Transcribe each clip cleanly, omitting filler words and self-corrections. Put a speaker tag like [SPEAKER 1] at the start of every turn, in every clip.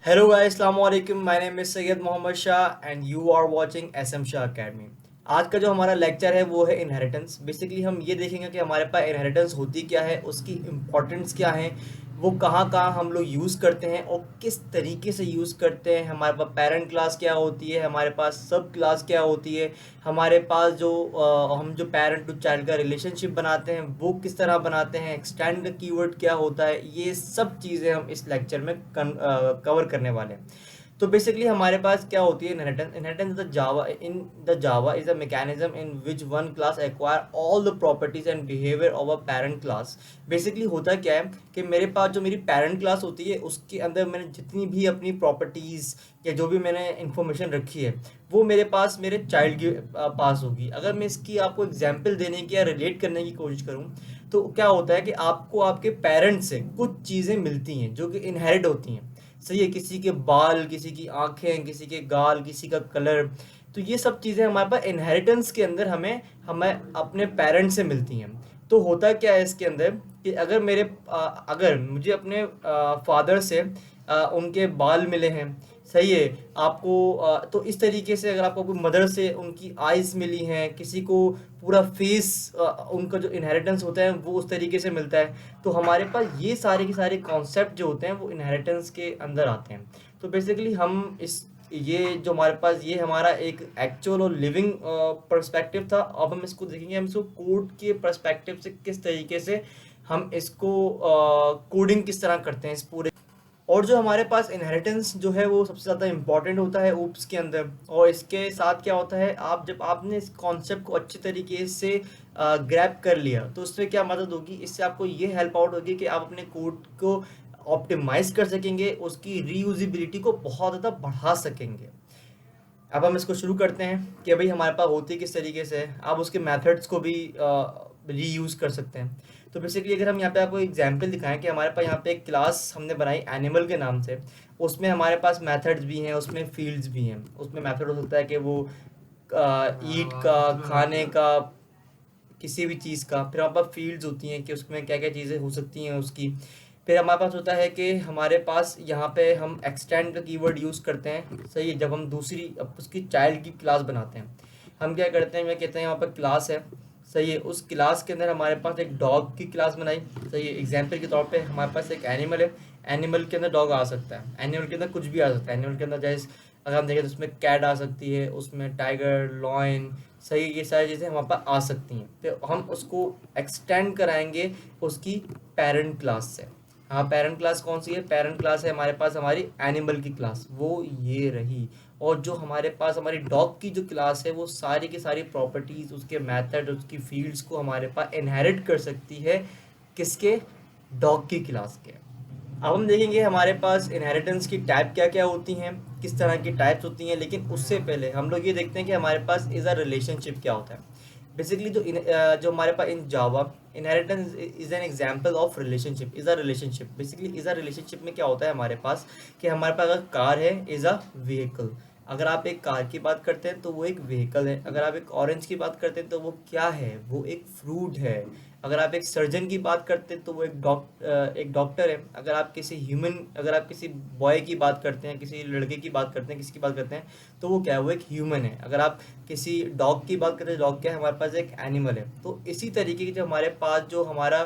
[SPEAKER 1] Hello guys, अस्सलाम वालेकुम। My name is Syed Mohammad Shah and you are watching SM Shah academy. आज का जो हमारा लेक्चर है वो है इनहेरिटेंस। बेसिकली हम ये देखेंगे कि हमारे पास इनहेरिटेंस होती क्या है, उसकी इम्पोर्टेंस क्या है, वो कहाँ कहाँ हम लोग यूज़ करते हैं और किस तरीके से यूज़ करते हैं। हमारे पास पेरेंट क्लास क्या होती है, हमारे पास सब क्लास क्या होती है, हमारे पास जो हम जो पेरेंट टू चाइल्ड का रिलेशनशिप बनाते हैं वो किस तरह बनाते हैं, एक्सटेंड का कीवर्ड क्या होता है, ये सब चीज़ें हम इस लेक्चर में कवर करने वाले हैं। तो बेसिकली हमारे पास क्या होती है inheritance. Inheritance the Java is a mechanism in which one class acquire all the properties and behaviour of a parent class. Basically होता क्या है कि मेरे पास जो मेरी पेरेंट क्लास होती है उसके अंदर मैंने जितनी भी अपनी प्रॉपर्टीज़ या जो भी मैंने इंफॉर्मेशन रखी है वो मेरे पास मेरे चाइल्ड के पास होगी। अगर मैं इसकी आपको एग्जांपल देने की या रिलेट करने की कोशिश करूं तो क्या होता है कि आपको आपके पेरेंट्स से कुछ चीज़ें मिलती हैं जो कि इनहेरिट होती हैं। सही है, किसी के बाल, किसी की आंखें, किसी के गाल, किसी का कलर। तो ये सब चीज़ें हमारे पास इनहेरिटेंस के अंदर हमें हमें अपने पेरेंट्स से मिलती हैं। तो होता क्या है इसके अंदर कि अगर मुझे अपने फादर से उनके बाल मिले हैं, सही है, आपको तो इस तरीके से अगर आपको कोई मदर से उनकी आइज़ मिली हैं, किसी को पूरा फेस, उनका जो इनहेरिटेंस होता है वो उस तरीके से मिलता है। तो हमारे पास ये सारे के सारे कॉन्सेप्ट जो होते हैं वो इनहेरिटेंस के अंदर आते हैं। तो बेसिकली हम इस ये जो हमारे पास ये हमारा एक एक्चुअल और लिविंग पर्सपेक्टिव था। अब हम इसको देखेंगे, हम इसको कोड के पर्सपेक्टिव से किस तरीके से हम इसको कोडिंग किस तरह करते हैं इस पूरे। और जो हमारे पास इनहेरिटेंस जो है वो सबसे ज़्यादा इम्पॉर्टेंट होता है ऊप्स के अंदर। और इसके साथ क्या होता है, आप जब आपने इस कॉन्सेप्ट को अच्छे तरीके से ग्रैब कर लिया तो उसमें क्या मदद होगी, इससे आपको ये हेल्प आउट होगी कि आप अपने कोड को ऑप्टिमाइज कर सकेंगे, उसकी रीयूजिबिलिटी को बहुत ज़्यादा बढ़ा सकेंगे। अब हम इसको शुरू करते हैं कि भाई हमारे पास होती किस तरीके से है। आप उसके मेथड्स को भी रीयूज़ कर सकते हैं। तो बेसिकली अगर हम यहाँ पे आपको एग्जांपल दिखाएं कि हमारे पास यहाँ पे एक क्लास हमने बनाई एनिमल के नाम से, उसमें हमारे पास मेथड्स भी हैं, उसमें फील्ड्स भी हैं। उसमें मेथड हो सकता है कि वो ईट का, खाने का, किसी भी चीज़ का। फिर हमारे पास फील्ड्स होती हैं कि उसमें क्या क्या चीज़ें हो सकती हैं उसकी। फिर हमारे पास होता है कि हमारे पास यहाँ पे हम एक्सटेंड का कीवर्ड यूज़ करते हैं, सही है, जब हम दूसरी उसकी चाइल्ड की क्लास बनाते हैं। हम क्या करते हैं, मैं कहते हैं यहाँ पर क्लास है, सही है, उस क्लास के अंदर हमारे पास एक डॉग की क्लास बनाई, सही है। एग्जाम्पल के तौर पे हमारे पास एक एनिमल है, एनिमल के अंदर डॉग आ सकता है, एनिमल के अंदर कुछ भी आ सकता है। एनिमल के अंदर जैसे अगर हम देखें तो उसमें कैट आ सकती है, उसमें टाइगर, लॉयन, सही, ये सारी चीज़ें हमारे पास आ सकती हैं। तो हम उसको एक्सटेंड कराएंगे उसकी पेरेंट क्लास से। हाँ, पेरेंट क्लास कौन सी है, पेरेंट क्लास है हमारे पास हमारी एनिमल की क्लास, वो ये रही। और जो हमारे पास हमारी डॉग की जो क्लास है वो सारी की सारी प्रॉपर्टीज़, उसके मेथड, उसकी फील्ड्स को हमारे पास इनहेरिट कर सकती है, किसके, डॉग की क्लास के। अब हम देखेंगे हमारे पास इनहेरिटेंस की टाइप क्या क्या होती हैं, किस तरह की टाइप्स होती हैं। लेकिन उससे पहले हम लोग ये देखते हैं कि हमारे पास इज़ अ रिलेशनशिप क्या होता है। बेसिकली जो हमारे पास in Java inheritance is an example of relationship, is a relationship. Basically is a relationship में क्या होता है हमारे पास कि हमारे पास अगर कार है, इज़ अ व्हीकल। अगर आप एक कार की बात करते हैं तो वो एक व्हीकल है। अगर आप एक ऑरेंज की बात करते हैं तो वो क्या है, वो एक फ्रूट है। अगर आप एक सर्जन की बात करते हैं तो वो एक डॉक्टर है। अगर आप किसी बॉय की बात करते हैं, किसी लड़के की बात करते हैं, किसी की बात करते हैं तो वो क्या है, वो एक ह्यूमन है। अगर आप किसी डॉग की बात करते हैं, डॉग क्या है, हमारे पास एक एनिमल है। तो इसी तरीके की जो हमारे पास जो हमारा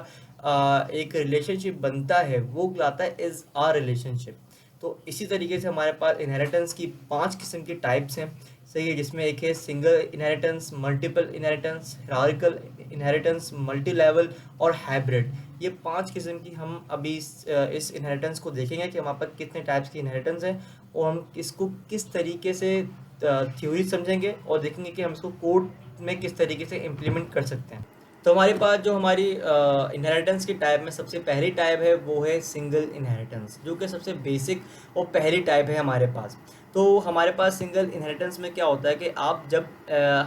[SPEAKER 1] एक रिलेशनशिप बनता है वो कहलाता है इज़ आ रिलेशनशिप। तो इसी तरीके से हमारे पास इनहेरिटेंस की 5 किस्म की टाइप्स हैं, सही है, जिसमें एक है single inheritance, multiple inheritance, hierarchical inheritance, multi level और हाइब्रिड। ये 5 किस्म की हम अभी इस इनहेरिटेंस को देखेंगे कि हमारे पास कितने टाइप्स की इनहेरिटेंस है और हम इसको किस तरीके से थ्योरी समझेंगे और देखेंगे कि हम इसको कोड में किस तरीके से इम्प्लीमेंट कर सकते हैं। तो हमारे पास जो हमारी इनहेरिटेंस की टाइप में सबसे पहली टाइप है वो है सिंगल इनहेरिटेंस, जो कि सबसे बेसिक और पहली टाइप है हमारे पास। तो हमारे पास सिंगल इनहेरिटेंस में क्या होता है कि आप जब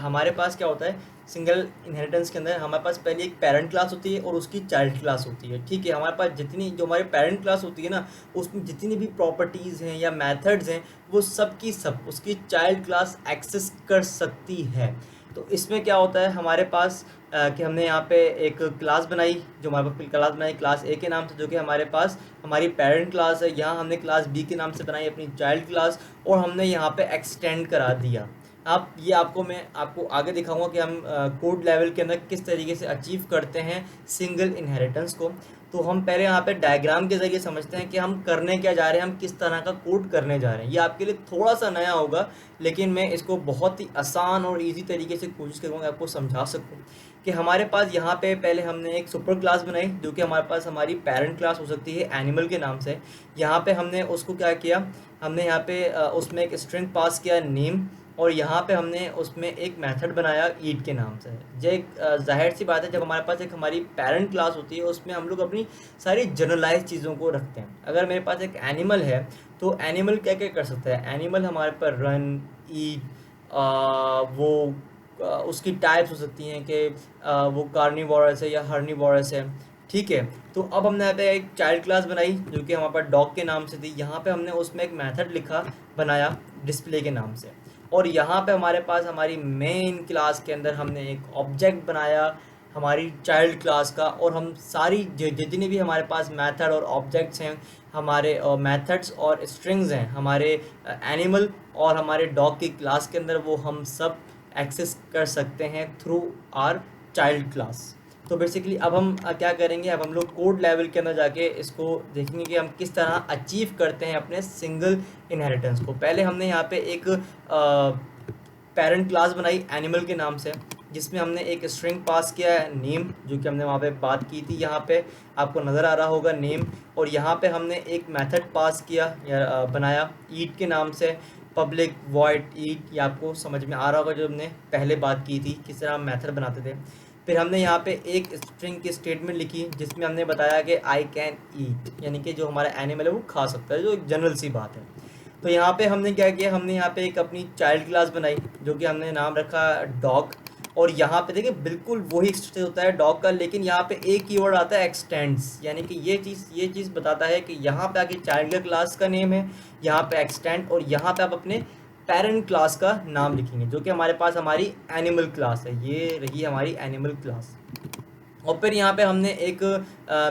[SPEAKER 1] हमारे पास क्या होता है सिंगल इनहेरिटेंस के अंदर हमारे पास पहले एक पेरेंट क्लास होती है और उसकी चाइल्ड क्लास होती है, ठीक है। हमारे पास जितनी जो हमारी पेरेंट क्लास होती है ना, उसमें जितनी भी प्रॉपर्टीज़ हैं या मेथड्स हैं वो सब की सब उसकी चाइल्ड क्लास एक्सेस कर सकती है। तो इसमें क्या होता है हमारे पास कि हमने यहाँ पे एक क्लास बनाई, जो हमारे पास क्लास बनाई क्लास ए के नाम से, जो कि हमारे पास हमारी पेरेंट क्लास है। यहाँ हमने क्लास बी के नाम से बनाई अपनी चाइल्ड क्लास, और हमने यहाँ पे एक्सटेंड करा दिया। आप ये मैं आपको आगे दिखाऊंगा कि हम कोड लेवल के अंदर किस तरीके से अचीव करते हैं सिंगल इनहेरिटेंस को। तो हम पहले यहाँ पे डायग्राम के ज़रिए समझते हैं कि हम करने क्या जा रहे हैं, हम किस तरह का कोड करने जा रहे हैं। ये आपके लिए थोड़ा सा नया होगा, लेकिन मैं इसको बहुत ही आसान और इजी तरीके से कोशिश करूँगा आपको समझा सकूँ। कि हमारे पास यहाँ पे पहले हमने एक सुपर क्लास बनाई, जो कि हमारे पास हमारी पेरेंट क्लास हो सकती है एनिमल के नाम से। यहाँ पे हमने उसको क्या किया, हमने यहाँ पे उसमें एक स्ट्रिंग पास किया नेम, और यहाँ पे हमने उसमें एक मेथड बनाया ईट के नाम से। जो एक जाहिर सी बात है, जब हमारे पास एक हमारी पेरेंट क्लास होती है उसमें हम लोग अपनी सारी जनरलाइज चीज़ों को रखते हैं। अगर मेरे पास एक एनिमल है तो एनिमल क्या क्या कर सकता है, एनिमल हमारे पर रन, ईट, वो उसकी टाइप्स हो सकती हैं कि वो कार्निवोरस है या हर्निवोरस है। ठीक है, तो अब हमने यहाँ पे एक चाइल्ड क्लास बनाई जो कि हमारे पास डॉग के नाम से थी। यहाँ पे हमने उसमें एक मेथड लिखा बनाया डिस्प्ले के नाम से, और यहाँ पे हमारे पास हमारी मेन क्लास के अंदर हमने एक ऑब्जेक्ट बनाया हमारी चाइल्ड क्लास का। और हम सारी जितनी भी हमारे पास मेथड और ऑब्जेक्ट्स हैं, हमारे मेथड्स और स्ट्रिंग्स हैं हमारे एनिमल और हमारे डॉग की क्लास के अंदर, वो हम सब एक्सेस कर सकते हैं थ्रू आर चाइल्ड क्लास। तो बेसिकली अब हम क्या करेंगे, अब हम लोग कोड लेवल के अंदर जाके इसको देखेंगे कि हम किस तरह अचीव करते हैं अपने सिंगल इनहेरिटेंस को। पहले हमने यहाँ पे एक पेरेंट क्लास बनाई एनिमल के नाम से, जिसमें हमने एक स्ट्रिंग पास किया है नेम, जो कि हमने वहाँ पे बात की थी। यहाँ पे आपको नज़र आ रहा होगा नेम, और यहाँ पे हमने एक मेथड पास किया या बनाया ईट के नाम से, पब्लिक वॉइड ईट। ये आपको समझ में आ रहा होगा जो हमने पहले बात की थी किस तरह हम मेथड बनाते थे। फिर हमने यहाँ पे एक स्ट्रिंग की स्टेटमेंट लिखी जिसमें हमने बताया कि आई कैन ईट, यानी कि जो हमारा एनिमल है वो खा सकता है, जो एक जनरल सी बात है। तो यहाँ पे हमने क्या किया, हमने यहाँ पे एक अपनी चाइल्ड क्लास बनाई जो कि हमने नाम रखा डॉग। और यहाँ पे देखिए बिल्कुल वही स्ट्रक्चर होता है डॉग का, लेकिन यहाँ पे एक कीवर्ड आता है एक्सटेंड्स, यानी कि ये चीज़ बताता है कि यहाँ पे आगे चाइल्ड क्लास का नेम है, यहाँ पे एक्सटेंड, और यहाँ पे आप अपने पेरेंट क्लास का नाम लिखेंगे, जो कि हमारे पास हमारी एनिमल क्लास है। ये रही हमारी एनिमल क्लास। और फिर यहाँ पे हमने एक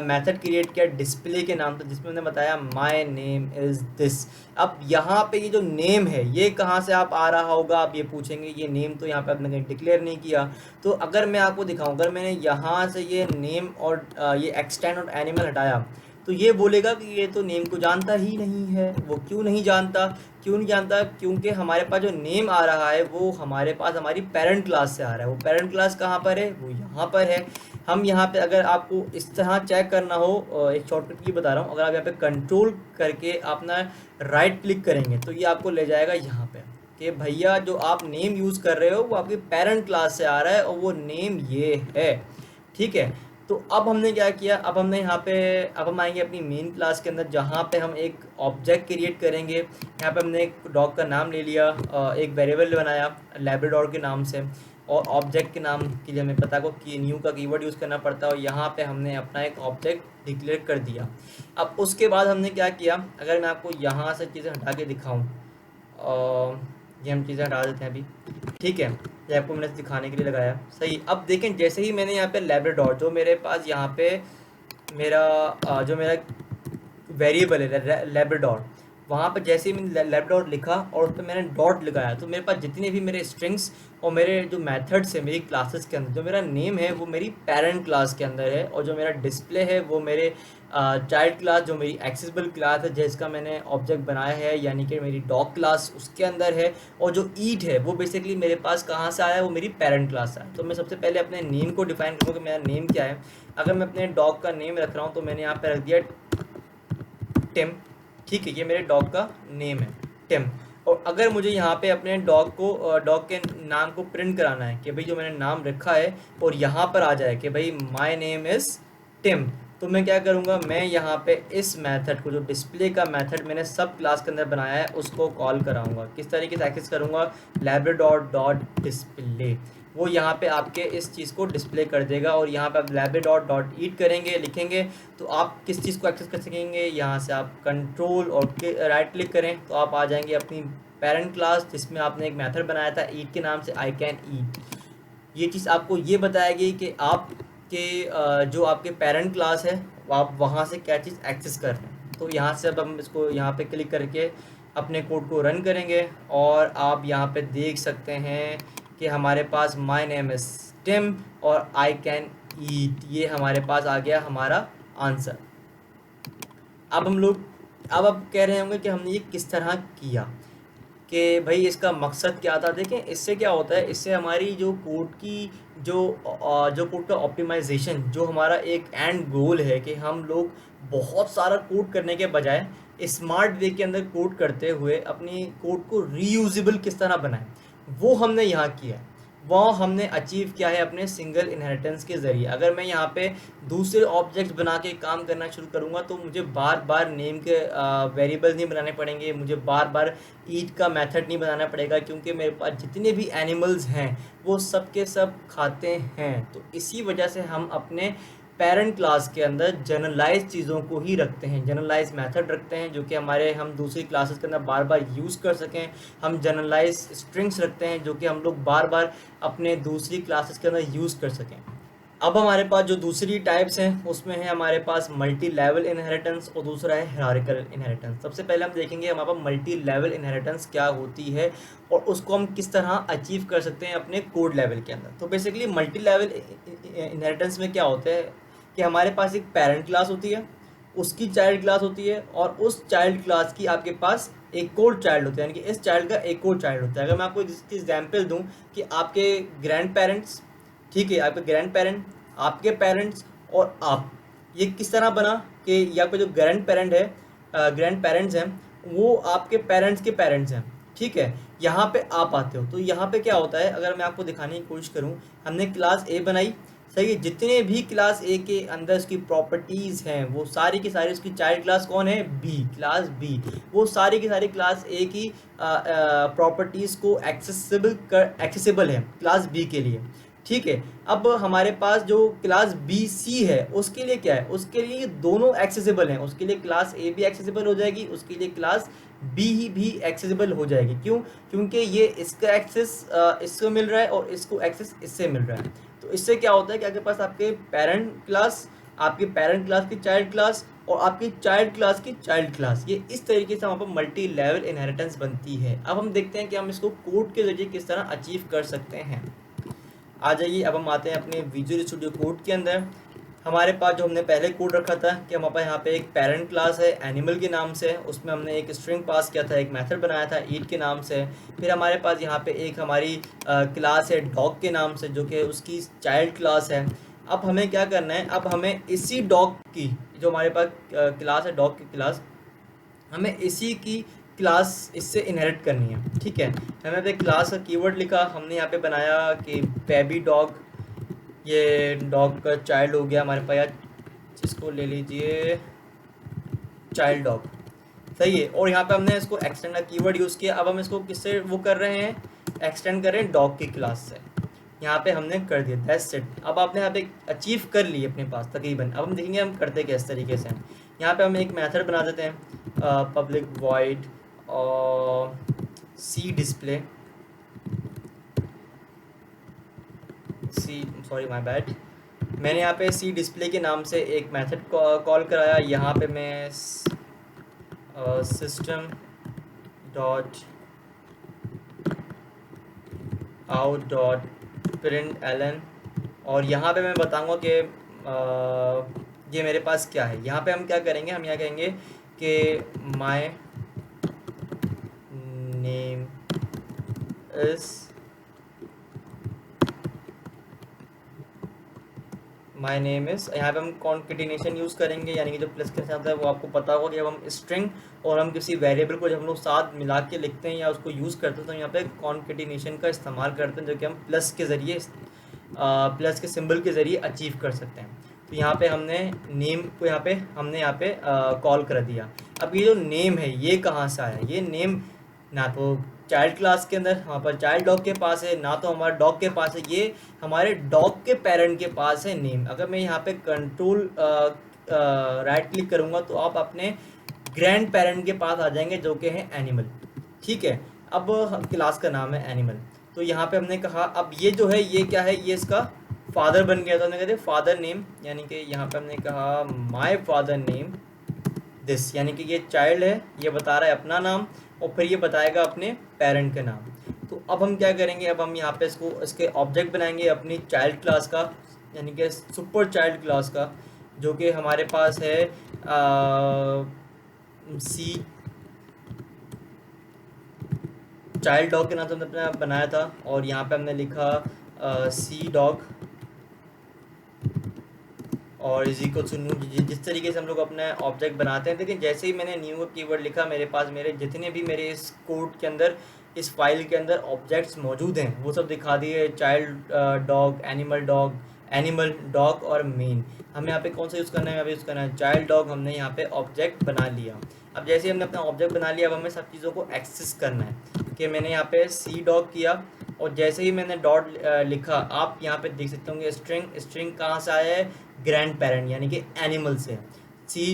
[SPEAKER 1] मेथड क्रिएट किया डिस्प्ले के नाम से, जिसमें हमने बताया माय नेम इज़ दिस। अब यहाँ पे ये जो नेम है ये कहाँ से आप आ रहा होगा, आप ये पूछेंगे, ये नेम तो यहाँ पे आपने कहीं डिक्लेयर नहीं किया। तो अगर मैं आपको दिखाऊं, अगर मैंने यहाँ से ये नेम और ये एक्सटेंड और एनिमल हटाया, तो ये बोलेगा कि ये तो नेम को जानता ही नहीं है। वो क्यों नहीं जानता, क्योंकि हमारे पास जो नेम आ रहा है वो हमारे पास हमारी पेरेंट क्लास से आ रहा है। वो पेरेंट क्लास कहाँ पर है, वो यहाँ पर है। हम यहाँ पे अगर आपको इस तरह चेक करना हो, एक शॉर्टकट की बता रहा हूँ, अगर आप यहाँ पे कंट्रोल करके अपना राइट क्लिक करेंगे तो ये आपको ले जाएगा यहाँ पे कि भैया जो आप नेम यूज़ कर रहे हो वो आपकी पेरेंट क्लास से आ रहा है और वो नेम ये है। ठीक है, तो अब हमने क्या किया, अब हमने यहाँ पे अब हम आएंगे अपनी मेन क्लास के अंदर, जहाँ पे हम एक ऑब्जेक्ट क्रिएट करेंगे। यहाँ पे हमने एक डॉग का नाम ले लिया, एक वेरिएबल बनाया लैब्राडोर के नाम से, और ऑब्जेक्ट के नाम के लिए हमें पता को कि न्यू का कीवर्ड यूज़ करना पड़ता है, और यहाँ पे हमने अपना एक ऑब्जेक्ट डिक्लेयर कर दिया। अब उसके बाद हमने क्या किया, अगर मैं आपको यहाँ से चीज़ें हटा के दिखाऊँ, ये हम चीज़ें हटा देते हैं अभी। ठीक है, ये आपको मैंने दिखाने के लिए लगाया। सही, अब देखें जैसे ही मैंने यहाँ पे लैब्राडोर, जो मेरे पास यहाँ पे जो मेरा वेरिएबल है लैब्राडोर, वहाँ पर जैसे ही मैंने लैब्राडोर लिखा और उस पर मैंने डॉट लगाया, तो मेरे पास जितने भी मेरे स्ट्रिंग्स और मेरे जो मेथड्स है मेरी क्लासेस के अंदर, जो मेरा नेम है वो मेरी पेरेंट क्लास के अंदर है, और जो मेरा डिस्प्ले है वो मेरे चाइल्ड क्लास, जो मेरी एक्सेसिबल क्लास है जिसका मैंने ऑब्जेक्ट बनाया है, यानी कि मेरी डॉग क्लास उसके अंदर है। और जो ईट है वो बेसिकली मेरे पास कहाँ से आया है, वो मेरी पेरेंट क्लास से आया। तो मैं सबसे पहले अपने नेम को डिफाइन करूँगा कि मेरा नेम क्या है। अगर मैं अपने डॉग का नेम रख रहा हूँ तो मैंने यहाँ पर रख दिया टिम। ठीक है, ये मेरे डॉग का नेम है टिम। और अगर मुझे यहाँ पे अपने डॉग के नाम को प्रिंट कराना है कि भाई जो मैंने नाम रखा है और यहाँ पर आ जाए कि भाई माय नेम इज़ टिम, तो मैं क्या करूँगा, मैं यहाँ पे इस मेथड को, जो डिस्प्ले का मेथड मैंने सब क्लास के अंदर बनाया है, उसको कॉल कराऊंगा। किस तरीके से एक्सेस करूँगा, लैब्राडोर डॉट डिस्प्ले, वो यहाँ पे आपके इस चीज़ को डिस्प्ले कर देगा। और यहाँ पे आप लैब्राडोर डॉट ईट करेंगे, लिखेंगे, तो आप किस चीज़ को एक्सेस कर सकेंगे, यहाँ से आप कंट्रोल और राइट क्लिक करें तो आप आ जाएंगे अपनी पेरेंट क्लास, जिसमें आपने एक मेथड बनाया था ईट के नाम से, आई कैन ईट। ये चीज़ आपको ये बताएगी कि आपके जो आपके पेरेंट क्लास है आप वहाँ से क्या चीज़ एक्सेस कर रहे हैं। तो यहाँ से अब हम इसको यहाँ पे क्लिक करके अपने कोड को रन करेंगे और आप यहाँ पे देख सकते हैं कि हमारे पास माय नेम इज़ टिम और आई कैन ईट, ये हमारे पास आ गया हमारा आंसर। अब हम लोग अब आप कह रहे होंगे कि हमने ये किस तरह किया, कि भाई इसका मकसद क्या था। देखें इससे क्या होता है, इससे हमारी जो कोड की जो कोड का ऑप्टिमाइजेशन, जो हमारा एक एंड गोल है कि हम लोग बहुत सारा कोड करने के बजाय स्मार्ट वे के अंदर कोड करते हुए अपनी कोड को रीयूजेबल किस तरह बनाएं, वो हमने यहाँ किया है। वो हमने अचीव किया है अपने सिंगल इनहेरिटेंस के ज़रिए। अगर मैं यहाँ पे दूसरे ऑब्जेक्ट्स बना के काम करना शुरू करूँगा तो मुझे बार बार नेम के वेरिएबल नहीं बनाने पड़ेंगे, मुझे बार बार ईट का मेथड नहीं बनाना पड़ेगा, क्योंकि मेरे पास जितने भी एनिमल्स हैं वो सब के सब खाते हैं। तो इसी वजह से हम अपने पेरेंट क्लास के अंदर जनरलाइज चीज़ों को ही रखते हैं, जनरलाइज मेथड रखते हैं जो कि हमारे हम दूसरी क्लासेस के अंदर बार बार यूज़ कर सकें। हम जनरलाइज स्ट्रिंग्स रखते हैं जो कि हम लोग बार बार अपने दूसरी क्लासेस के अंदर यूज़ कर सकें। अब हमारे पास जो दूसरी टाइप्स हैं उसमें है हमारे पास मल्टी लेवल इनहेरिटेंस और दूसरा है हायरार्किकल इनहेरिटेंस। सबसे पहले हम देखेंगे हमारे पास मल्टी लेवल इनहेरिटेंस क्या होती है और उसको हम किस तरह अचीव कर सकते हैं अपने कोड लेवल के अंदर। तो बेसिकली मल्टी लेवल इनहेरिटेंस में क्या होता है कि हमारे पास एक पेरेंट क्लास होती है, उसकी चाइल्ड क्लास होती है और उस चाइल्ड क्लास की आपके पास एक और चाइल्ड होता है, यानी कि इस चाइल्ड का एक और चाइल्ड होता है। अगर मैं आपको इसकी एग्जाम्पल दूँ कि आपके ग्रैंड पेरेंट्स, ठीक है, आपके ग्रैंड पेरेंट, आपके पेरेंट्स और आप, ये किस तरह बना कि ये आपके जो ग्रैंड पेरेंट है, ग्रैंड पेरेंट्स हैं वो आपके पेरेंट्स के पेरेंट्स हैं, ठीक है। यहाँ पे आप आते हो तो यहाँ पे क्या होता है, अगर मैं आपको दिखाने की कोशिश करूँ, हमने क्लास ए बनाई, सही है। जितने भी क्लास ए के अंदर उसकी प्रॉपर्टीज़ हैं वो सारी की सारी, उसकी चाइल्ड क्लास कौन है, बी, क्लास बी, वो सारी की सारी क्लास ए की प्रॉपर्टीज़ को एक्सेसिबल है क्लास बी के लिए, ठीक है। अब हमारे पास जो क्लास बी सी है उसके लिए क्या है, उसके लिए दोनों एक्सेसिबल हैं, उसके लिए क्लास ए भी एक्सेसिबल हो जाएगी, उसके लिए क्लास बी ही भी एक्सेसिबल हो जाएगी। क्यों? क्योंकि ये इसका एक्सेस इसको मिल रहा है और इसको एक्सेस इससे मिल रहा है। तो इससे क्या होता है कि आपके पास आपके पेरेंट क्लास, आपके पेरेंट क्लास की चाइल्ड क्लास और आपकी चाइल्ड क्लास की चाइल्ड क्लास, ये इस तरीके से हमारे पास मल्टी लेवल इनहेरिटेंस बनती है। अब हम देखते हैं कि हम इसको कोड के जरिए किस तरह अचीव कर सकते हैं। आ जाइए, अब हम आते हैं अपने विजुअल स्टूडियो कोड के अंदर। हमारे पास जो हमने पहले कोड रखा था कि हमारे पास यहाँ पे एक पेरेंट क्लास है एनिमल के नाम से, उसमें हमने एक स्ट्रिंग पास किया था, एक मेथड बनाया था ईट के नाम से। फिर हमारे पास यहाँ पे एक हमारी क्लास है डॉग के नाम से जो कि उसकी चाइल्ड क्लास है। अब हमें क्या करना है, अब हमें इसी डॉग की जो हमारे पास क्लास है डॉग की क्लास, हमें इसी की क्लास इससे इनहेरिट करनी है, ठीक है। हमने पे क्लास का कीवर्ड लिखा, हमने यहाँ पे बनाया कि बेबी डॉग, ये डॉग का चाइल्ड हो गया हमारे पास, या जिसको ले लीजिए चाइल्ड डॉग, सही है। और यहाँ पे हमने इसको एक्सटेंड का कीवर्ड यूज़ किया। अब हम इसको किससे वो कर रहे हैं, एक्सटेंड कर रहे हैं डॉग की क्लास से। यहाँ पे हमने कर दिया, दैट्स इट। अब आपने यहाँ पे अचीव कर ली अपने पास तकरीबन। अब हम देखेंगे हम करते क्या इस तरीके से। यहाँ पे हम एक मेथड बना देते हैं पब्लिक वॉइड और C display, C sorry my bad, मैंने यहाँ पे सी डिस्प्ले के नाम से एक मेथड कॉल कराया। यहाँ पे मैं system dot out dot println, और यहाँ पे मैं बताऊँगा कि ये मेरे पास क्या है। यहाँ पे हम क्या करेंगे, हम यहाँ कहेंगे कि my name is my name is, यहाँ पे हम कॉन्केटिनेशन यूज़ करेंगे, यानी कि जो प्लस के साथ है वो आपको पता होगा कि जब हम स्ट्रिंग और हम किसी वेरिएबल को जब हम लोग साथ मिला के लिखते हैं या उसको यूज़ करते हैं तो यहाँ पे कॉन्केटिनेशन का इस्तेमाल करते हैं, जो कि हम प्लस के ज़रिए प्लस के सिंबल के ज़रिए अचीव कर सकते हैं। तो यहाँ पे हमने नेम को यहाँ पे कॉल कर दिया। अब ये जो नेम है ये कहाँ से आया, ये नेम ना तो चाइल्ड क्लास के अंदर वहाँ पर चाइल्ड डॉग के पास है, ना तो हमारे डॉग के पास है, ये हमारे डॉग के पेरेंट के पास है नेम। अगर मैं यहाँ पे कंट्रोल राइट क्लिक करूँगा तो आप अपने ग्रैंड पेरेंट के पास आ जाएंगे जो कि है एनिमल, ठीक है। अब क्लास का नाम है एनिमल। तो यहाँ पे हमने कहा अब ये जो है ये क्या है, ये इसका फादर बन गया। तो हमने कहते फादर नेम, यानी कि यहाँ पे हमने कहा माय फादर नेम दिस, यानी कि ये चाइल्ड है, ये बता रहा है अपना नाम और फिर ये बताएगा अपने पेरेंट का नाम। तो अब हम क्या करेंगे, अब हम यहाँ पे इसको इसके ऑब्जेक्ट बनाएंगे अपनी चाइल्ड क्लास का, यानी कि सुपर चाइल्ड क्लास का, जो कि हमारे पास है सी चाइल्ड डॉग के नाम से हमने अपना बनाया था। और यहाँ पे हमने लिखा सी डॉग और इज इक्वल टू न्यू। जिस तरीके से हम लोग अपना ऑब्जेक्ट बनाते हैं, लेकिन जैसे ही मैंने न्यू का कीवर्ड लिखा, मेरे पास मेरे जितने भी मेरे इस कोड के अंदर, इस फाइल के अंदर ऑब्जेक्ट्स मौजूद हैं वो सब दिखा दिए, चाइल्ड डॉग, एनिमल डॉग और मेन। हमें यहाँ पे कौन सा यूज़ करना है, यहाँ पे यूज़ करना है चाइल्ड डॉग। हमने यहाँ पे ऑब्जेक्ट बना लिया। अब जैसे ही हमने अपना ऑब्जेक्ट बना लिया, अब हमें सब चीज़ों को एक्सेस करना है कि मैंने यहाँ पे सी डॉग किया और जैसे ही मैंने डॉट लिखा, आप यहाँ पे देख सकते होंगे स्ट्रिंग कहाँ से आया है, ग्रैंड पेरेंट यानी कि एनिमल से। सी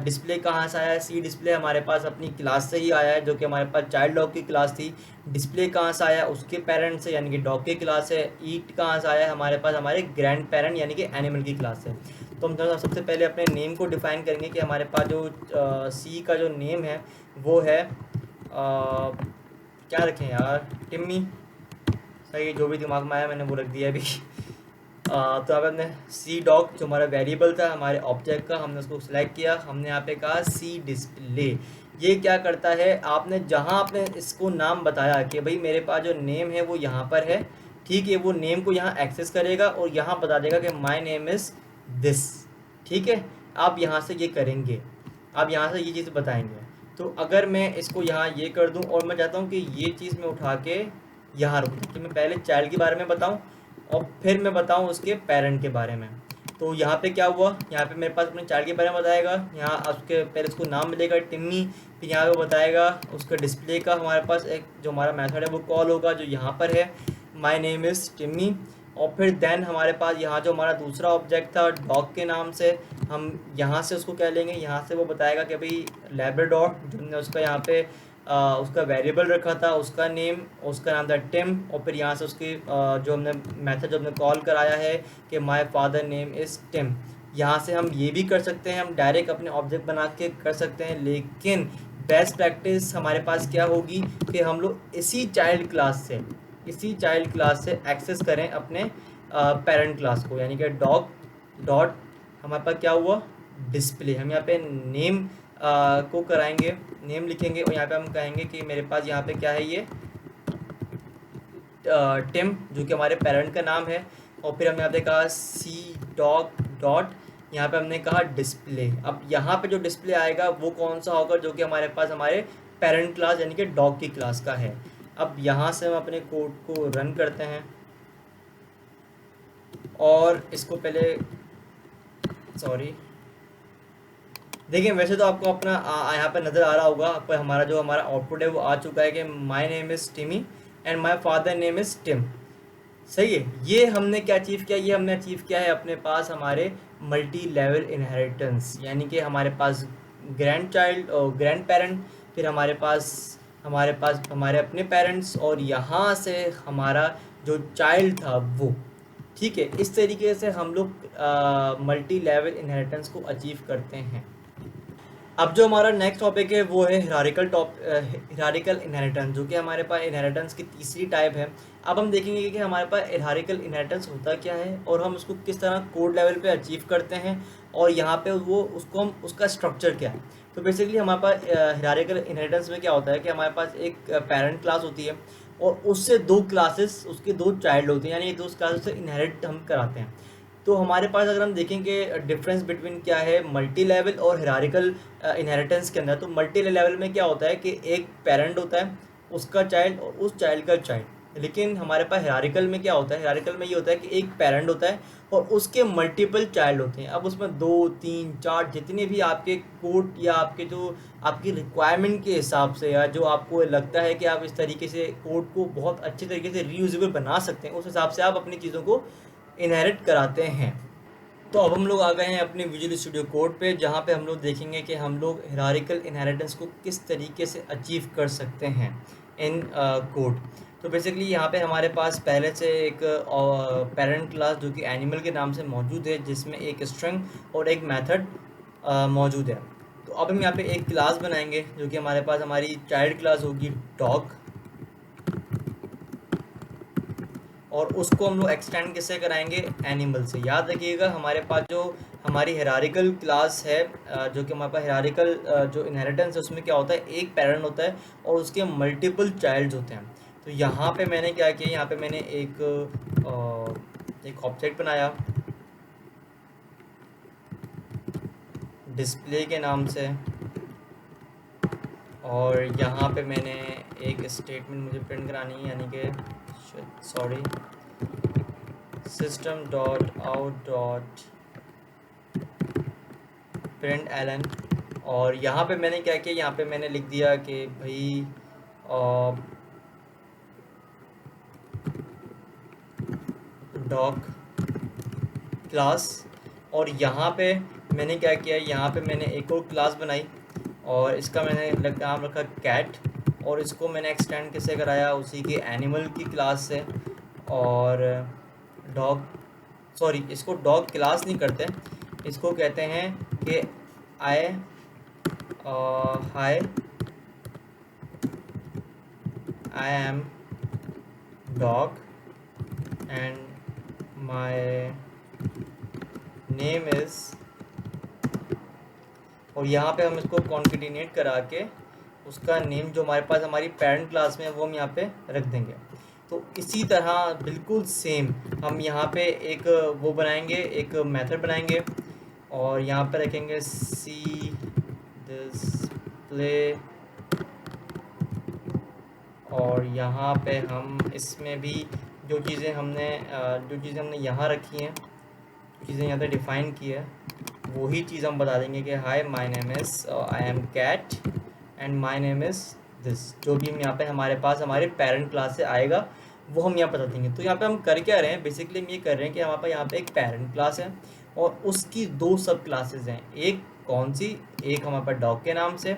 [SPEAKER 1] डिस्प्ले कहाँ से आया है, सी डिस्प्ले हमारे पास अपनी क्लास से ही आया है, जो कि हमारे पास चाइल्ड डॉग की क्लास थी। डिस्प्ले कहाँ से आया, उसके पेरेंट से यानी कि डॉग की क्लास से। ईट कहाँ से आया है, हमारे पास हमारे ग्रैंड पेरेंट यानी कि एनिमल की क्लास से। तो हम सबसे पहले अपने नेम को डिफाइन करेंगे कि हमारे पास जो सी का जो नेम है वो है क्या रखें यार, टिम्मी, सही, जो भी दिमाग में आया मैंने वो रख दिया अभी। तो अब हमने सी डॉग जो हमारा वेरिएबल था हमारे ऑब्जेक्ट का, हमने उसको सिलेक्ट किया। हमने यहाँ पे कहा सी डिस्प्ले। ये क्या करता है, आपने जहाँ आपने इसको नाम बताया कि भाई मेरे पास जो नेम है वो यहाँ पर है, ठीक है, वो नेम को यहाँ एक्सेस करेगा और यहाँ बता देगा कि माय नेम इज़ दिस। ठीक है, आप यहाँ से ये करेंगे, आप यहाँ से ये चीज़ बताएंगे। तो अगर मैं इसको यहाँ ये कर दूँ और मैं चाहता हूँ कि ये चीज़ मैं उठा के यहाँ रख दूँ, कि मैं पहले चाइल्ड के बारे में बताऊँ और फिर मैं बताऊँ उसके पेरेंट के बारे में। तो यहाँ पे क्या हुआ, यहाँ पे मेरे पास अपने चाइल्ड के बारे में बताएगा, यहाँ उसके पहले उसको नाम मिलेगा टिम्मी, फिर यहाँ पे बताएगा उसका डिस्प्ले का, हमारे पास एक जो हमारा मेथड है वो कॉल होगा जो यहाँ पर है, माय नेम इज़ टिम्मी। और फिर देन हमारे पास यहाँ जो हमारा दूसरा ऑब्जेक्ट था डॉग के नाम से, हम यहाँ से उसको कह लेंगे, यहाँ से वो बताएगा कि भाई लैब्राडोर, जो हमने उसका यहाँ पे उसका वेरिएबल रखा था, उसका नेम, उसका नाम था टिम। और फिर यहाँ से उसकी जो हमने मेथड जो हमने कॉल कराया है कि my father name is Tim, यहाँ से हम ये भी कर सकते हैं, हम डायरेक्ट अपने ऑब्जेक्ट बना के कर सकते हैं। लेकिन बेस्ट प्रैक्टिस हमारे पास क्या होगी कि हम लोग इसी चाइल्ड क्लास से एक्सेस करें अपने पेरेंट क्लास को, यानी कि डॉग डॉट हमारे पास क्या हुआ, डिस्प्ले। हम यहाँ पे नेम को कराएंगे, नेम लिखेंगे और यहाँ पे हम कहेंगे कि मेरे पास यहाँ पे क्या है, ये टिम जो कि हमारे पेरेंट का नाम है। और फिर हमने यहाँ पे कहा सी डॉग डॉट, यहाँ पे हमने कहा डिस्प्ले। अब यहाँ पे जो डिस्प्ले आएगा वो कौन सा होगा, जो कि हमारे पास हमारे पेरेंट क्लास यानी कि डॉग की क्लास का है। अब यहाँ से हम अपने कोड को रन करते हैं और इसको पहले सॉरी देखिए, वैसे तो आपको अपना यहाँ पे नज़र आ रहा होगा, पर हमारा आउटपुट है वो आ चुका है कि my name is Timmy and my father name is Tim. सही है, ये हमने क्या अचीव किया, ये हमने अचीव किया है अपने पास हमारे मल्टी लेवल इनहेरिटेंस, यानी कि हमारे पास ग्रैंड चाइल्ड और ग्रैंड पेरेंट, फिर हमारे पास हमारे अपने पेरेंट्स और यहाँ से हमारा जो चाइल्ड था वो। ठीक है, इस तरीके से हम लोग मल्टी लेवल इनहेरिटेंस को अचीव करते हैं। अब जो हमारा नेक्स्ट टॉपिक है वो है हिरारिकल इनहेरिटेंस, जो कि हमारे पास इनहेरिटेंस की तीसरी टाइप है। अब हम देखेंगे कि हमारे पास हिरारिकल इनहेरिटेंस होता क्या है और हम उसको किस तरह कोड लेवल पे अचीव करते हैं और यहाँ पे वो उसका स्ट्रक्चर क्या है। तो बेसिकली हमारे पास हिरारिकल इनहेरिटेंस में क्या होता है कि हमारे पास एक पेरेंट क्लास होती है और उससे दो क्लासेस, उसके दो चाइल्ड होते हैं, यानी दो क्लासेस से इनहेरिट हम कराते हैं। तो हमारे पास अगर हम देखेंगे डिफरेंस बिटवीन क्या है मल्टी लेवल और हिरारिकल इनहेरिटेंस के अंदर, तो मल्टी लेवल में क्या होता है कि एक पेरेंट होता है, उसका चाइल्ड और उस चाइल्ड का चाइल्ड। लेकिन हमारे पास हिरारिकल में क्या होता है, हिरारिकल में ये होता है कि एक पेरेंट होता है और उसके मल्टीपल चाइल्ड होते हैं। अब उसमें 2, 3, 4 जितने भी आपके कोड या आपके जो आपकी रिक्वायरमेंट के हिसाब से या जो आपको लगता है कि आप इस तरीके से कोड को बहुत अच्छे तरीके से रीयूजेबल बना सकते हैं, उस हिसाब से आप अपनी चीज़ों को इनहेरिट कराते हैं। तो अब हम लोग आ गए हैं अपने विजुअल स्टूडियो कोड पे, जहाँ पे हम लोग देखेंगे कि हम लोग हिरारिकल इनहेरिटेंस को किस तरीके से अचीव कर सकते हैं इन कोड। तो बेसिकली यहाँ पे हमारे पास पहले से एक पेरेंट क्लास जो कि एनिमल के नाम से मौजूद है, जिसमें एक स्ट्रिंग और एक मेथड मौजूद है। तो अब हम यहाँ पे एक क्लास बनाएंगे जो कि हमारे पास हमारी चाइल्ड क्लास होगी डॉग, और उसको हम लोग एक्सटेंड किससे कराएंगे, एनिमल से। याद रखिएगा हमारे पास जो हमारी हिरारिकल क्लास है, जो कि हमारे पास हिरारिकल जो इनहेरिटेंस है उसमें क्या होता है, एक पेरेंट होता है और उसके मल्टीपल चाइल्ड्स होते हैं। तो यहाँ पे मैंने क्या किया, यहाँ पे मैंने एक ऑब्जेक्ट बनाया डिस्प्ले के नाम से, और यहाँ पे मैंने एक स्टेटमेंट मुझे प्रिंट करानी है, यानी कि sorry system dot out dot println. और यहाँ पे मैंने क्या किया, यहाँ पे मैंने लिख दिया कि भाई डॉग क्लास, और यहाँ पे मैंने क्या किया, यहाँ पे मैंने एक और क्लास बनाई और इसका मैंने नाम रखा कैट, और इसको मैंने एक्सटेंड किससे कराया, उसी के एनिमल की क्लास से। और डॉग सॉरी इसको डॉग क्लास नहीं करते, इसको कहते हैं कि I hi I am dog and my name is, और यहाँ पे हम इसको कॉन्केटिनेट करा के उसका नेम जो हमारे पास हमारी पेरेंट क्लास में है वो हम यहाँ पे रख देंगे। तो इसी तरह बिल्कुल सेम हम यहाँ पे एक वो बनाएंगे, एक मेथड बनाएंगे, और यहाँ पे रखेंगे सी डिस्प्ले, और यहाँ पे हम इसमें भी जो चीज़ें हमने यहाँ रखी हैं, चीज़ें यहाँ पे डिफ़ाइन की है, वही चीज़ हम बता देंगे कि hi my name is I am cat and my name is this. जो भी हम यहाँ पे हमारे पास हमारे पेरेंट क्लास से आएगा वो हम यहाँ बता देंगे। तो यहाँ पे हम कर क्या रहे हैं, बेसिकली हम ये कर रहे हैं कि हमारे पास यहाँ पे एक पेरेंट क्लास है और उसकी दो सब क्लासेस हैं। एक कौन सी, एक हमारे पास डॉग के नाम से,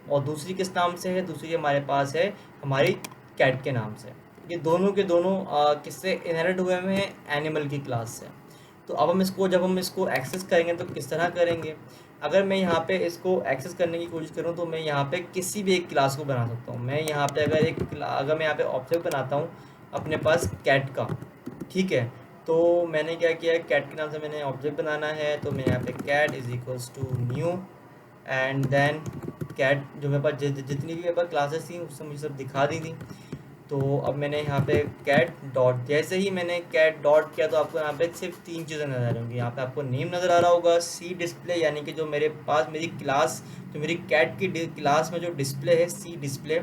[SPEAKER 1] और दूसरी किस नाम से है, दूसरी हमारे पास है हमारी कैट के नाम से। ये दोनों के दोनों किससे इनहेरिट हुए हुए हैं, एनिमल की क्लास से। तो अब जब हम इसको एक्सेस करेंगे तो किस तरह करेंगे, अगर मैं यहाँ पे इसको एक्सेस करने की कोशिश करूँ तो मैं यहाँ पे किसी भी एक क्लास को बना सकता हूँ। मैं यहाँ पे अगर मैं यहाँ पे ऑब्जेक्ट बनाता हूँ अपने पास कैट का, ठीक है, तो मैंने क्या किया, कैट के नाम से मैंने ऑब्जेक्ट बनाना है, तो मैं यहाँ पे cat is equals to new, and then cat जो मेरे पास जितनी भी मेरे पास क्लासेस थी उससे मुझे सब दिखा दी थी। तो अब मैंने यहाँ पे कैट डॉट, जैसे ही मैंने कैट डॉट किया तो आपको यहाँ पे सिर्फ तीन चीज़ें नज़र आ रही होंगी। यहाँ पे आपको नेम नज़र आ रहा होगा, सी डिस्प्ले यानी कि जो मेरे पास मेरी क्लास, जो मेरी कैट की क्लास में जो डिस्प्ले है, सी डिस्प्ले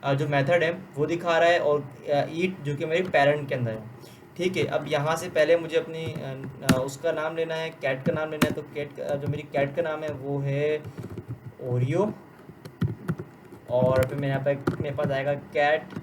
[SPEAKER 1] जो मेथड है वो दिखा रहा है, और ईट जो कि मेरी पेरेंट के अंदर है। ठीक है, अब यहाँ से पहले मुझे अपनी उसका नाम लेना है, कैट का नाम लेना है। तो कैट जो मेरी कैट का नाम है वो है ओरियो, और फिर मेरे पास आएगा कैट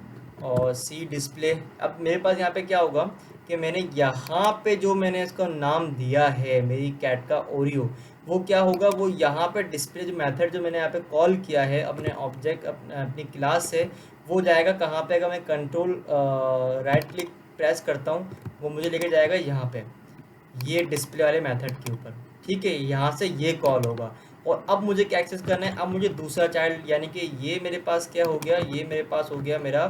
[SPEAKER 1] और सी डिस्प्ले। अब मेरे पास यहाँ पे क्या होगा कि मैंने यहाँ पे जो मैंने इसका नाम दिया है मेरी कैट का ओरियो, वो क्या होगा, वो यहाँ पे डिस्प्ले जो मेथड जो मैंने यहाँ पे कॉल किया है अपने ऑब्जेक्ट अपनी क्लास से, वो जाएगा कहाँ पे, अगर मैं कंट्रोल राइट क्लिक प्रेस करता हूँ वो मुझे लेके जाएगा यहाँ पे, ये डिस्प्ले वाले मेथड के ऊपर। ठीक है, यहाँ से ये कॉल होगा। और अब मुझे क्या एक्सेस करना है, अब मुझे दूसरा चाइल्ड, यानी कि ये मेरे पास क्या हो गया, ये मेरे पास हो गया मेरा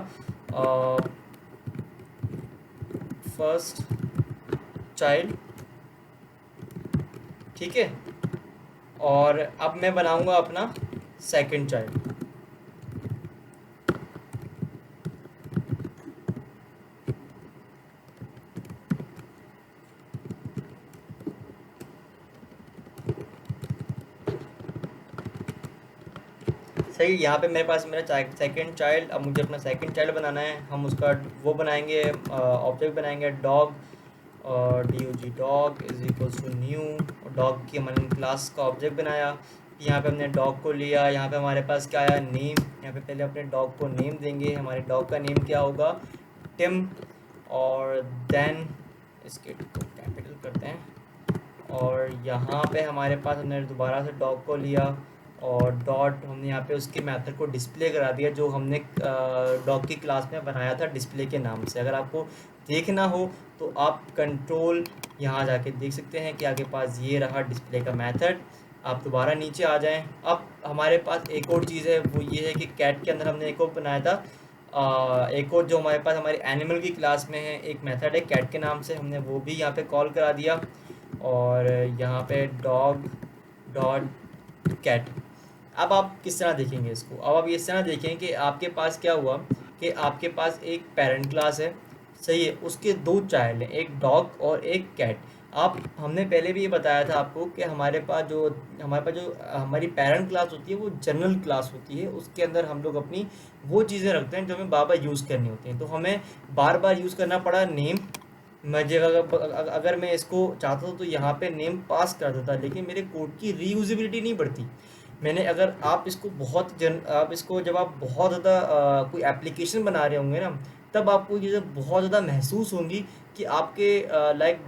[SPEAKER 1] फर्स्ट चाइल्ड। ठीक है, और अब मैं बनाऊंगा अपना सेकंड चाइल्ड। सही, यहाँ पे मेरे पास मेरा सेकंड चाइल्ड, अब मुझे अपना सेकंड चाइल्ड बनाना है। हम उसका वो बनाएंगे, ऑब्जेक्ट बनाएंगे डॉग, और D O G dog is equals to new, dog की हमने क्लास का ऑब्जेक्ट बनाया। यहाँ पे हमने डॉग को लिया, यहाँ पे हमारे पास क्या आया, नेम। यहाँ पे पहले अपने डॉग को नेम देंगे, हमारे डॉग का नेम क्या होगा, टिम, और देन इसके को कैपिटल करते हैं। और यहाँ पे हमारे पास हमने दोबारा से डॉग को लिया, और डॉट हमने यहाँ पे उसके मेथड को डिस्प्ले करा दिया जो हमने डॉग की क्लास में बनाया था डिस्प्ले के नाम से। अगर आपको देखना हो तो आप कंट्रोल यहाँ जाके देख सकते हैं कि आपके पास ये रहा डिस्प्ले का मेथड। आप दोबारा नीचे आ जाएं। अब हमारे पास एक और चीज़ है, वो ये है कि कैट के अंदर हमने एक और बनाया था एक और जो हमारे पास हमारी एनिमल की क्लास में है, एक मेथड है कैट के नाम से, हमने वो भी यहाँ पे कॉल करा दिया। और यहाँ पे डॉग डॉट कैट। अब आप किस तरह देखेंगे इसको, अब आप इस तरह देखें कि आपके पास क्या हुआ कि आपके पास एक पेरेंट क्लास है, सही है, उसके दो चाइल्ड हैं, एक डॉग और एक कैट। आप हमने पहले भी ये बताया था आपको कि हमारे पास जो हमारी पेरेंट क्लास होती है वो जनरल क्लास होती है, उसके अंदर हम लोग अपनी वो चीज़ें रखते हैं जो हमें बार बार यूज़ करनी होती हैं। तो हमें बार बार यूज़ करना पड़ा नेम। मैं अगर मैं इसको चाहता हूँ तो यहाँ पे नेम पास कर देता, लेकिन मेरे कोड की रीयूजेबिलिटी नहीं बढ़ती। मैंने अगर आप इसको जब आप बहुत ज़्यादा कोई एप्लीकेशन बना रहे होंगे ना, तब आपको ये चीज़ें बहुत ज़्यादा महसूस होंगी कि आपके like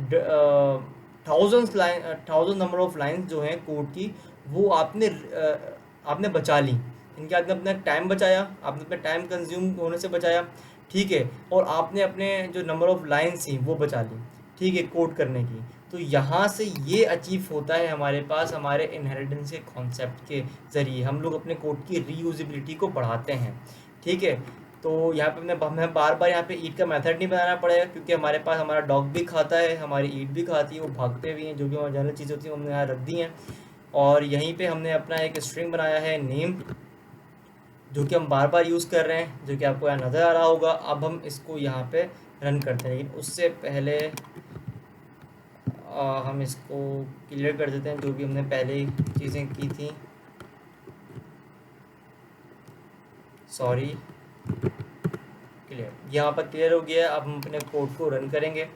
[SPEAKER 1] thousand number of lines जो हैं कोड की, वो आपने बचा ली। इनके आपने अपना टाइम बचाया, आपने अपना टाइम कंज्यूम होने से बचाया, ठीक है, और आपने अपने जो नंबर ऑफ लाइंस थी वो बचा ली, ठीक है, कोड करने की। तो यहाँ से ये अचीव होता है हमारे पास हमारे इनहेरिटेंस के कॉन्सेप्ट के ज़रिए हम लोग अपने कोड की रीयूजेबिलिटी को बढ़ाते हैं, ठीक है। तो यहाँ पे हमें बार बार यहाँ पे ईट का मेथड नहीं बनाना पड़ेगा, क्योंकि हमारे पास हमारा डॉग भी खाता है, हमारी ईट भी खाती है, वो भागते भी हैं, जो भी हमारी जनरल चीज़ होती है हमने यहाँ रख दी हैं। और यहीं पे हमने अपना एक स्ट्रिंग बनाया है नेम, जो कि हम बार बार यूज़ कर रहे हैं, जो कि आपको यहाँ नज़र आ रहा होगा। अब हम इसको यहाँ पे रन करते हैं, लेकिन उससे पहले हम इसको क्लियर कर देते हैं जो भी हमने पहले चीज़ें की थी। सॉरी, क्लियर, यहाँ पर क्लियर हो गया। अब हम अपने कोड को रन करेंगे।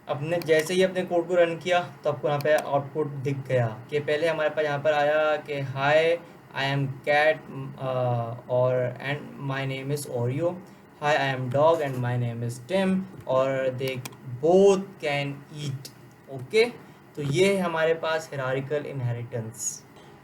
[SPEAKER 1] अपने जैसे ही अपने कोड को रन किया तो आपको यहाँ पे आउटपुट दिख गया कि पहले हमारे पास यहाँ पर आया कि हाय आई एम कैट और and my name is Oreo, hi I am dog and my name is Tim, और they both can eat. Okay, तो ये है हमारे पास हिरारिकल इनहेरिटेंस।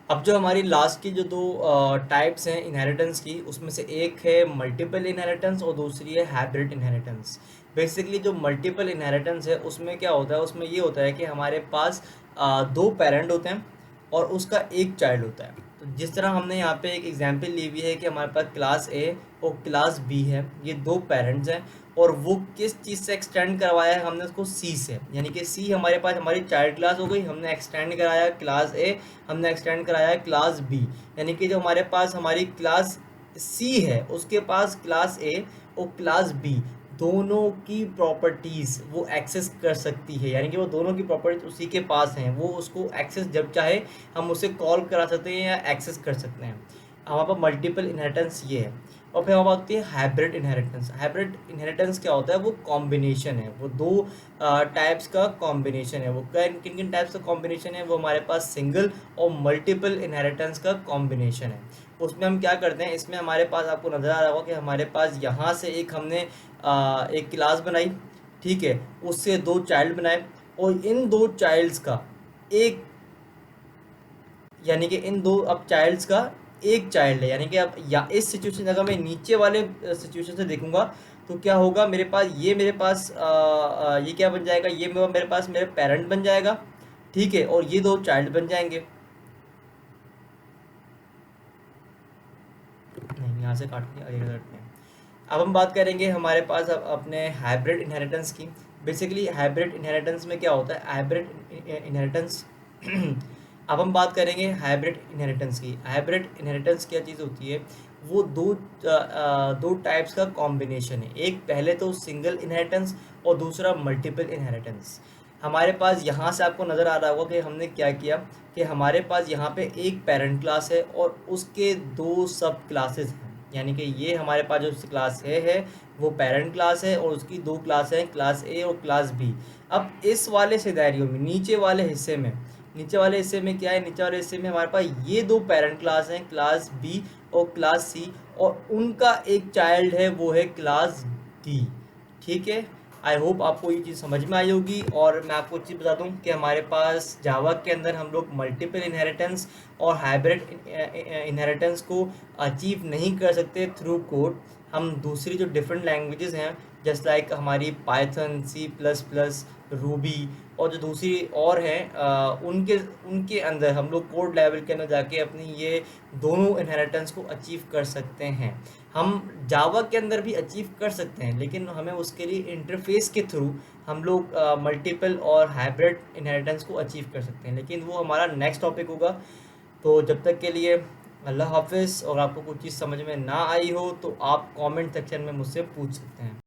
[SPEAKER 1] अब जो हमारी लास्ट की जो दो टाइप्स हैं इनहेरिटेंस की, उसमें से एक है मल्टीपल इनहेरिटेंस और दूसरी है हाइब्रिड इनहेरिटेंस। बेसिकली जो मल्टीपल इनहेरिटेंस है उसमें क्या होता है, उसमें ये होता है कि हमारे पास दो पेरेंट होते हैं और उसका एक चाइल्ड होता है। तो जिस तरह हमने यहाँ पे एक एग्जांपल ली हुई है कि हमारे पास क्लास ए और क्लास बी है, ये दो पेरेंट्स हैं, और वो किस चीज़ से एक्सटेंड करवाया है, हमने उसको सी से, यानी कि सी हमारे पास हमारी चाइल्ड क्लास हो गई, हमने एक्सटेंड कराया क्लास ए, हमने एक्सटेंड कराया है क्लास बी, यानी कि जो हमारे पास हमारी क्लास सी है उसके पास क्लास ए और क्लास बी दोनों की प्रॉपर्टीज़ वो एक्सेस कर सकती है, यानी कि वो दोनों की प्रॉपर्टीज उसी के पास हैं, वो उसको एक्सेस जब चाहे हम उसे कॉल करा सकते हैं या एक्सेस कर सकते हैं। हमारे पास मल्टीपल इनहेरिटेंस ये है। और फिर हमारे पास होती है हाइब्रिड इनहेरिटेंस। हाइब्रिड इनहेरिटेंस क्या होता है, वो कॉम्बिनेशन है, वो दो टाइप्स का कॉम्बिनेशन है। वो किन किन टाइप्स का कॉम्बिनेशन है, वो हमारे पास सिंगल और मल्टीपल इनहेरिटेंस का कॉम्बिनेशन है। उसमें हम क्या करते हैं, इसमें हमारे पास आपको नज़र आ रहा होगा कि हमारे पास यहाँ से एक हमने एक क्लास बनाई, ठीक है, उससे दो चाइल्ड बनाए, और इन दो चाइल्ड्स का एक, यानी कि इन दो अब चाइल्ड्स का एक चाइल्ड है, यानी कि अब या इस सिचुएशन अगर मैं नीचे वाले सिचुएशन से देखूंगा तो क्या होगा, ये क्या बन जाएगा, ये मेरे पास मेरे पेरेंट बन जाएगा, ठीक है, और ये दो चाइल्ड बन जाएंगे। नहीं, यहाँ से काटते हैं, आगे काटते हैं। अब हम बात करेंगे हमारे पास अब अपने हाइब्रिड इनहेरिटेंस की। बेसिकली हाइब्रिड इनहेरिटेंस में क्या होता है, हाइब्रिड इनहेरिटेंस अब हम बात करेंगे हाइब्रिड इनहेरिटेंस की। हाइब्रिड इनहेरिटेंस क्या चीज़ होती है, वो दो टाइप्स का कॉम्बिनेशन है। एक पहले तो सिंगल इनहेरिटेंस और दूसरा मल्टीपल इनहेरिटेंस। हमारे पास यहाँ से आपको नज़र आ रहा होगा कि हमने क्या किया कि हमारे पास यहाँ पे एक पेरेंट क्लास है और उसके दो सब क्लासेस हैं, यानी कि ये हमारे पास जो क्लास है वो पेरेंट क्लास है और उसकी दो क्लास हैं, क्लास ए और क्लास बी। अब इस वाले सिनेरियो में नीचे वाले हिस्से में क्या है, नीचे वाले हिस्से में हमारे पास ये दो पेरेंट क्लास हैं, क्लास बी और क्लास सी, और उनका एक चाइल्ड है वो है क्लास डी, ठीक है। आई होप आपको ये चीज़ समझ में आई होगी। और मैं आपको एक चीज़ बता दूं कि हमारे पास जावा के अंदर हम लोग मल्टीपल इनहेरिटेंस और हाइब्रिड इनहेरिटेंस को अचीव नहीं कर सकते थ्रू कोड। हम दूसरी जो डिफरेंट लैंग्वेजेस हैं, जस्ट लाइक हमारी Python, C plus plus, Ruby और जो दूसरी और हैं, उनके उनके अंदर हम लोग कोड लेवल के अंदर जाके अपनी ये दोनों इनहेरिटेंस को अचीव कर सकते हैं। हम जावा के अंदर भी अचीव कर सकते हैं, लेकिन हमें उसके लिए इंटरफेस के थ्रू हम लोग मल्टीपल और हाइब्रिड इनहेरिटेंस को अचीव कर सकते हैं, लेकिन वो हमारा नेक्स्ट टॉपिक होगा। तो जब तक के लिए अल्लाह हाफिज़। और आपको कुछ चीज़ समझ में ना आई हो तो आप कमेंट सेक्शन में मुझसे पूछ सकते हैं।